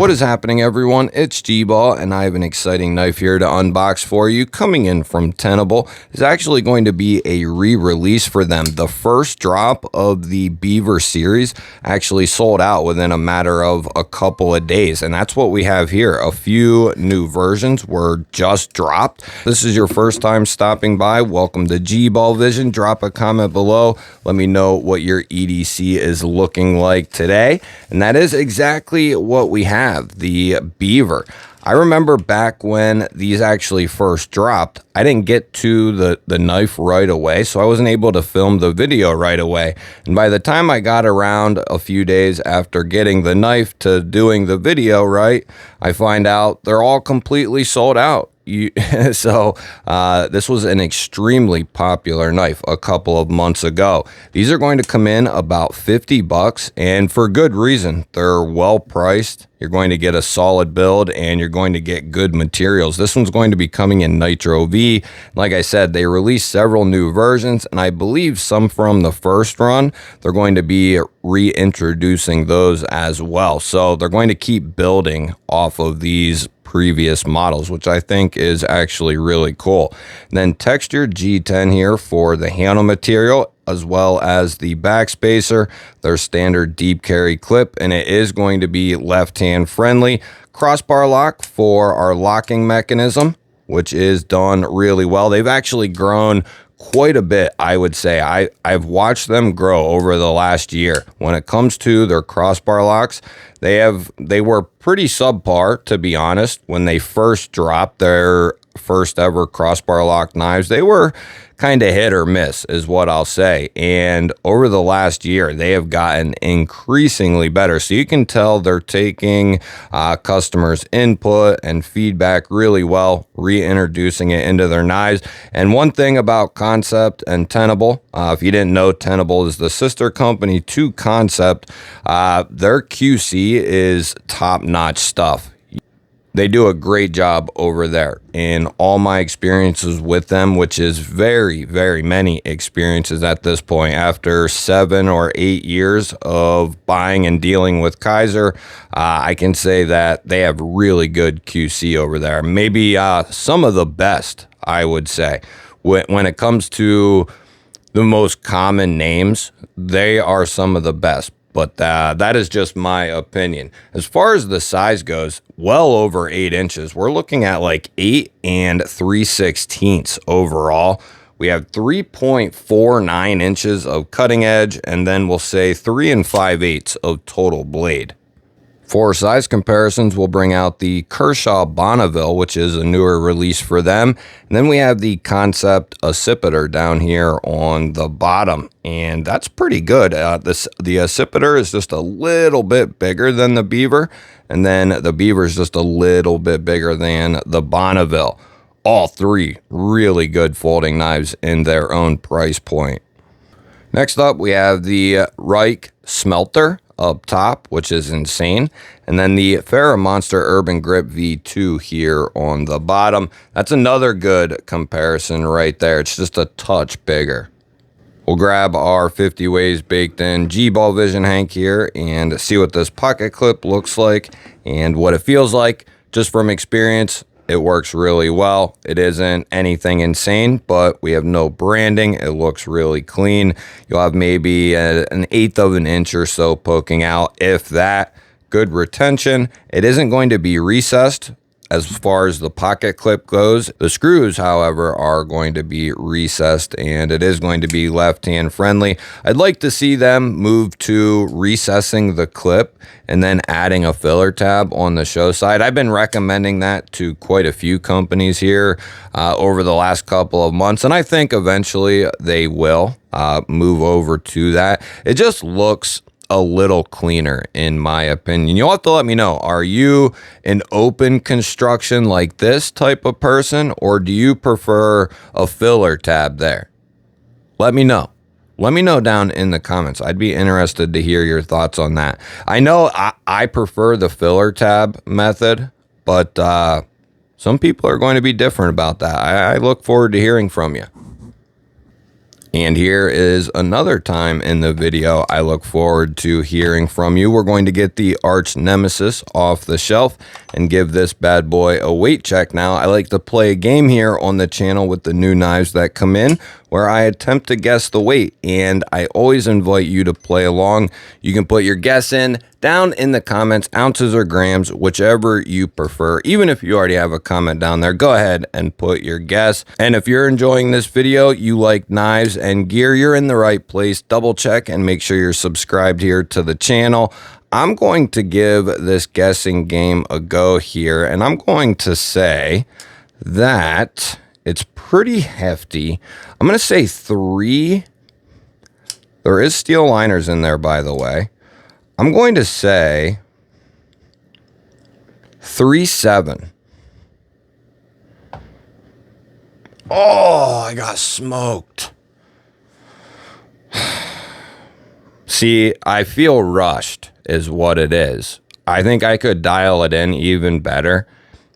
What is happening, everyone? It's GBall, and I have an exciting knife here to unbox for you. Coming in from Tenable is actually going to be a re-release for them. The first drop of the Beaver series actually sold out within a matter of a couple of days, and that's what we have here. A few new versions were just dropped. This is your first time stopping by. Welcome to GBall Vision. Drop a comment below. Let me know what your EDC is looking like today, and that is exactly what we have. The Beaver. I remember back when these actually first dropped, I didn't get to the knife right away, so I wasn't able to film the video right away. And by the time I got around a few days after getting the knife to doing the video right, I find out they're all completely sold out. This was an extremely popular knife a couple of months ago. These are going to come in about $50, and for good reason. They're well priced. You're going to get a solid build, and you're going to get good materials. This one's going to be coming in Nitro V. Like I said, they released several new versions, and I believe some from the first run. They're going to be reintroducing those as well. So they're going to keep building off of these previous models, which I think is actually really cool. And then textured G10 here for the handle material, as well as the backspacer, their standard deep carry clip, and it is going to be left-hand friendly. Crossbar lock for our locking mechanism, which is done really well. They've actually grown quite a bit, I would say. I've watched them grow over the last year. When it comes to their crossbar locks, they were pretty subpar, to be honest. When they first dropped their first ever crossbar lock knives, they were kind of hit or miss, is what I'll say. And over the last year, they have gotten increasingly better. So you can tell they're taking customers' input and feedback really well, reintroducing it into their knives. And one thing about Concept and Tenable, if you didn't know, Tenable is the sister company to Concept. Their QC is top-notch stuff. They do a great job over there. In all my experiences with them, which is very, very many experiences at this point, after 7 or 8 years of buying and dealing with Kaiser, I can say that they have really good QC over there. Maybe some of the best, I would say. When it comes to the most common names, they are some of the best. But that is just my opinion. As far as the size goes, well over 8 inches. We're looking at like 8 3/16 overall. We have 3.49 inches of cutting edge, and then we'll say 3 5/8 of total blade. For size comparisons, we'll bring out the Kershaw Bonneville, which is a newer release for them. And then we have the Concept Accipiter down here on the bottom, and that's pretty good. The Accipiter is just a little bit bigger than the Beaver, and then the Beaver is just a little bit bigger than the Bonneville. All three really good folding knives in their own price point. Next up, we have the Reich Smelter up top, which is insane, and then the Farrah Monster Urban Grip V2 here on the bottom. That's another good comparison right there. It's just a touch bigger. We'll grab our 50 ways baked in GBall Vision Hank here and see what this pocket clip looks like and what it feels like. Just from experience, it works really well. It isn't anything insane, but we have no branding. It looks really clean. You'll have maybe an 1/8 of an inch or so poking out, if that. Good retention. It isn't going to be recessed as far as the pocket clip goes. The screws, however, are going to be recessed, and it is going to be left-hand friendly. I'd like to see them move to recessing the clip and then adding a filler tab on the show side. I've been recommending that to quite a few companies here over the last couple of months, and I think eventually they will move over to that. It just looks a little cleaner, in my opinion. You'll have to let me know. Are you an open construction like this type of person, or do you prefer a filler tab there? Let me know. Let me know down in the comments. I'd be interested to hear your thoughts on that. I know I prefer the filler tab method, but some people are going to be different about that. I look forward to hearing from you. And here is another time in the video I look forward to hearing from you. We're going to get the arch nemesis off the shelf and give this bad boy a weight check. Now, I like to play a game here on the channel with the new knives that come in where I attempt to guess the weight, and I always invite you to play along. You can put your guess in down in the comments, ounces or grams, whichever you prefer. Even if you already have a comment down there, go ahead and put your guess. And if you're enjoying this video, you like knives and gear, you're in the right place. Double check and make sure you're subscribed here to the channel. I'm going to give this guessing game a go here, and I'm going to say that it's pretty hefty. I'm going to say 3. There is steel liners in there, by the way. I'm going to say 3.7. Oh, I got smoked. See, I feel rushed is what it is. I think I could dial it in even better,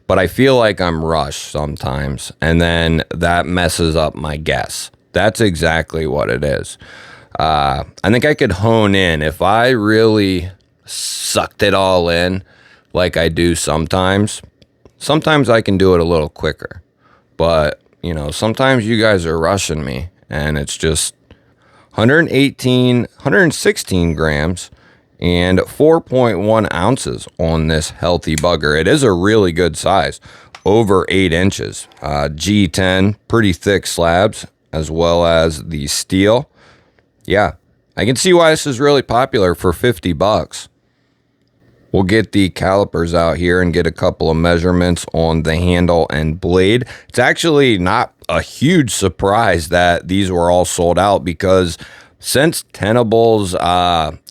but I feel like I'm rushed sometimes, and then that messes up my guess. That's exactly what it is. I think I could hone in if I really sucked it all in like I do sometimes. Sometimes I can do it a little quicker, but you know, sometimes you guys are rushing me, and it's just 116 grams and 4.1 ounces on this healthy bugger. It is a really good size, over 8 inches. G10, pretty thick slabs, as well as the steel. Yeah, I can see why this is really popular for 50 bucks. We'll get the calipers out here and get a couple of measurements on the handle and blade. It's actually not a huge surprise that these were all sold out, because since Tenable's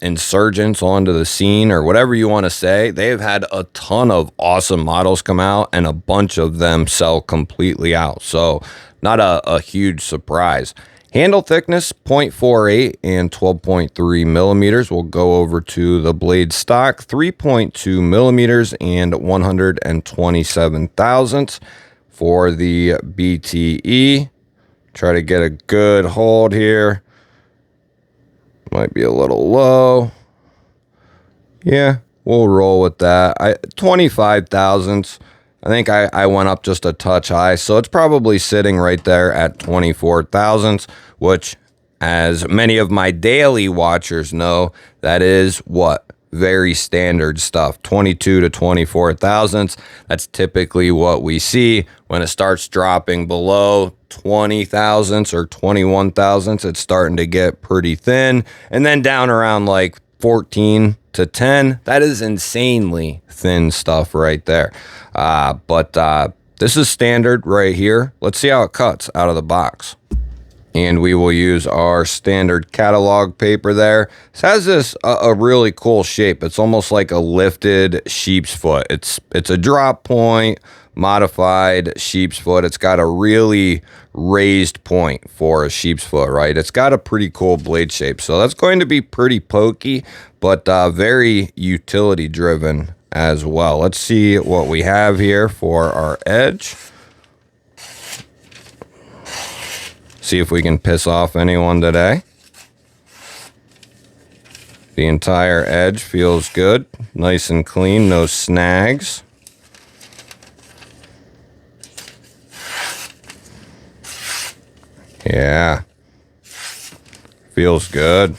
insurgence onto the scene, or whatever you want to say, they've had a ton of awesome models come out, and a bunch of them sell completely out. So not a huge surprise. Handle thickness, 0.48 and 12.3 millimeters. We'll go over to the blade stock, 3.2 millimeters and 127 thousandths for the BTE. Try to get a good hold here. Might be a little low. Yeah, we'll roll with that. 25 thousandths. I think I went up just a touch high, so it's probably sitting right there at 24 thousandths, which, as many of my daily watchers know, that is what? Very standard stuff. 22 to 24 thousandths. That's typically what we see. When it starts dropping below 20 thousandths or 21 thousandths, it's starting to get pretty thin. And then down around like 14 to 10, that is insanely thin stuff right there. But this is standard right here. Let's see how it cuts out of the box. And we will use our standard catalog paper there. This has this a really cool shape. It's almost like a lifted sheep's foot. It's a drop point modified sheep's foot. It's got a really raised point for a sheep's foot, right? It's got a pretty cool blade shape. So that's going to be pretty pokey, but very utility driven as well. Let's see what we have here for our edge. See if we can piss off anyone today. The entire edge feels good, nice and clean, no snags. Yeah, feels good.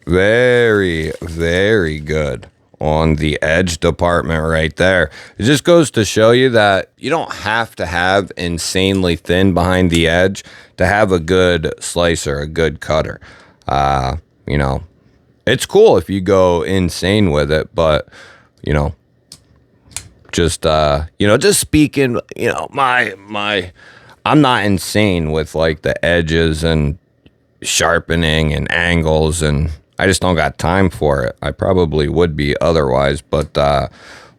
Very, very good on the edge department right there. It just goes to show you that you don't have to have insanely thin behind the edge to have a good slicer, a good cutter. You know, it's cool if you go insane with it, but you know, just speaking, I'm not insane with like the edges and sharpening and angles, and I just don't got time for it. I probably would be otherwise, but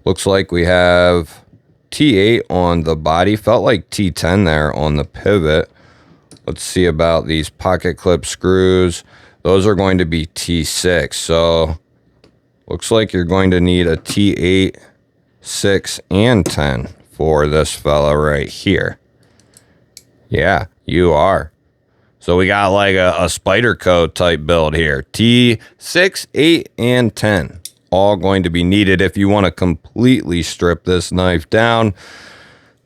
looks like we have T8 on the body. Felt like T10 there on the pivot. Let's see about these pocket clip screws. Those are going to be T6. So looks like you're going to need a T8, 6, and 10 for this fella right here. Yeah, you are. So we got like a spider coat type build here. T6, 8, and 10. All going to be needed if you want to completely strip this knife down.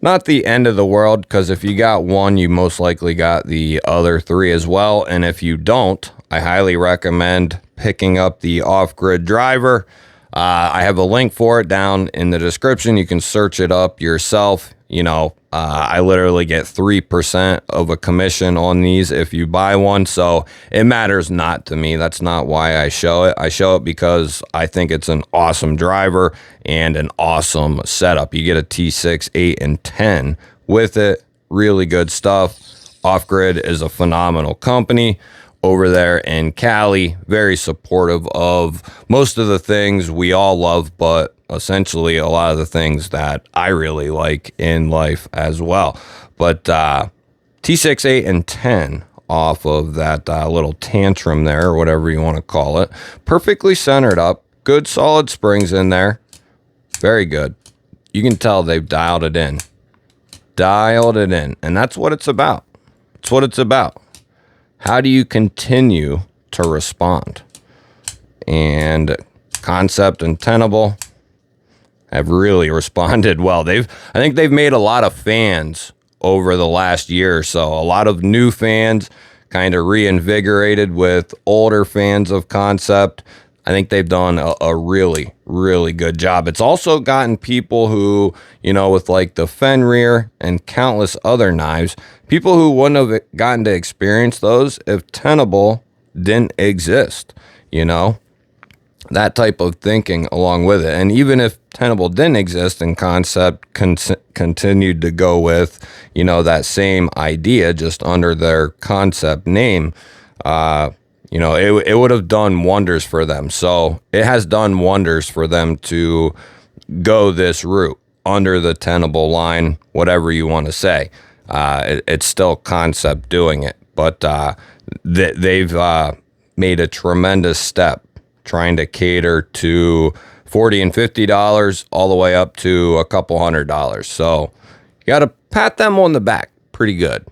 Not the end of the world, because if you got one, you most likely got the other 3 as well. And if you don't, I highly recommend picking up the off-grid driver. I have a link for it down in the description. You can search it up yourself. You know, I literally get 3% of a commission on these if you buy one. So it matters not to me. That's not why I show it. I show it because I think it's an awesome driver and an awesome setup. You get a T6, 8, and 10 with it. Really good stuff. Off-Grid is a phenomenal company over there in Cali, very supportive of most of the things we all love, but essentially a lot of the things that I really like in life as well. But T6, 8, and 10 off of that little tantrum there, or whatever you want to call it. Perfectly centered up, good solid springs in there. Very good. You can tell they've dialed it in. Dialed it in. And that's what it's about. That's what it's about. How do you continue to respond? And Concept and Tenable have really responded well. I think they've made a lot of fans over the last year or so. A lot of new fans kind of reinvigorated with older fans of Concept. I think they've done a really, really good job. It's also gotten people who, you know, with like the Fenrir and countless other knives, people who wouldn't have gotten to experience those if Tenable didn't exist, you know, that type of thinking along with it. And even if Tenable didn't exist and Concept continued to go with, you know, that same idea just under their Concept name, you know, it would have done wonders for them. So it has done wonders for them to go this route under the Tenable line, whatever you want to say. It's still Concept doing it, but they've made a tremendous step trying to cater to $40 and $50 all the way up to a couple $100. So you got to pat them on the back pretty good.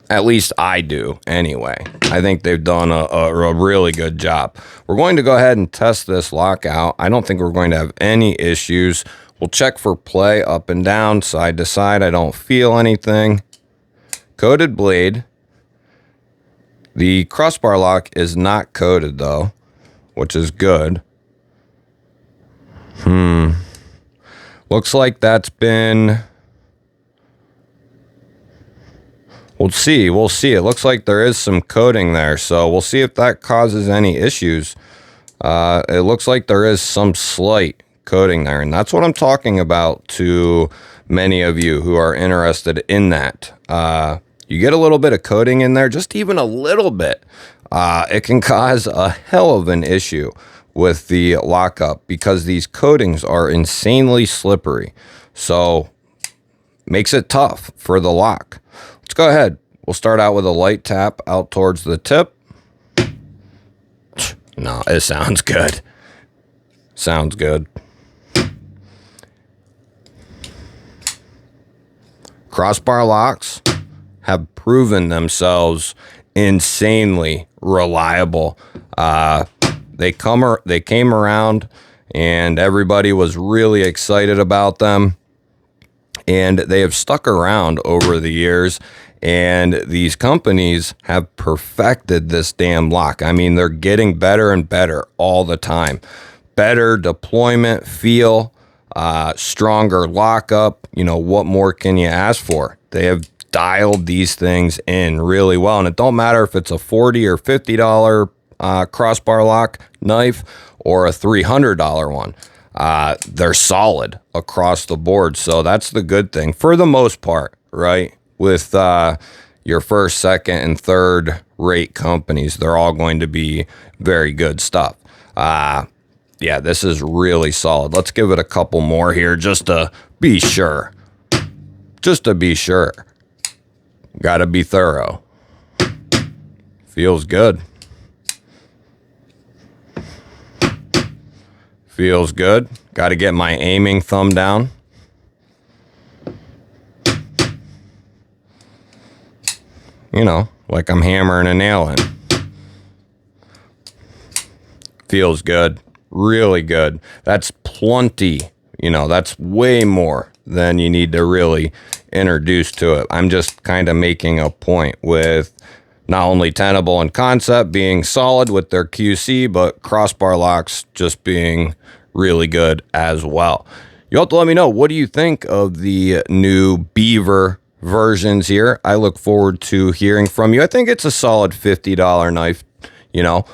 At least I do, anyway. I think they've done a really good job. We're going to go ahead and test this lockout. I don't think we're going to have any issues. We'll check for play up and down, side to side. I don't feel anything. Coated blade. The crossbar lock is not coated, though, which is good. Looks like that's been... We'll see. It looks like there is some coating there, so we'll see if that causes any issues. It looks like there is some slight coating there, and that's what I'm talking about to many of you who are interested in that. You get a little bit of coating in there, just even a little bit. It can cause a hell of an issue with the lockup because these coatings are insanely slippery. So makes it tough for the lock. Let's go ahead. We'll start out with a light tap out towards the tip. No, it sounds good. Sounds good. Crossbar locks have proven themselves insanely reliable. They came around and everybody was really excited about them. And they have stuck around over the years, and these companies have perfected this damn lock. I mean, they're getting better and better all the time. Better deployment feel, stronger lockup. You know, what more can you ask for? They have dialed these things in really well, and it don't matter if it's a $40 or $50 crossbar lock knife or a $300 one. They're solid across the board. So that's the good thing for the most part, right? With your first, second, and third rate companies, they're all going to be very good stuff. Yeah, this is really solid. Let's give it a couple more here just to be sure. Just to be sure. Got to be thorough. Feels good. Feels good. Got to get my aiming thumb down. You know, like I'm hammering a nail in. Feels good. Really good. That's plenty. You know, that's way more than you need to really introduce to it. I'm just kind of making a point with not only Tenable and Concept being solid with their QC, but crossbar locks just being really good as well. You have to let me know, what do you think of the new Beaver versions here? I look forward to hearing from you. I think it's a solid $50 knife, you know,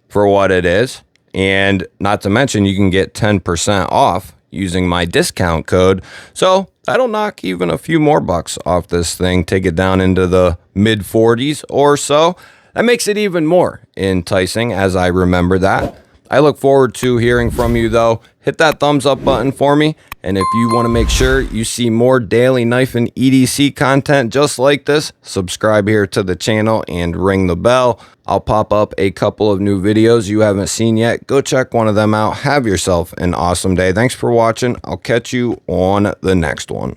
for what it is. And not to mention, you can get 10% off using my discount code. So that'll knock even a few more bucks off this thing, take it down into the mid 40s or so. That makes it even more enticing as I remember that. I look forward to hearing from you though. Hit that thumbs up button for me. And if you want to make sure you see more daily knife and EDC content just like this, subscribe here to the channel and ring the bell. I'll pop up a couple of new videos you haven't seen yet. Go check one of them out. Have yourself an awesome day. Thanks for watching. I'll catch you on the next one.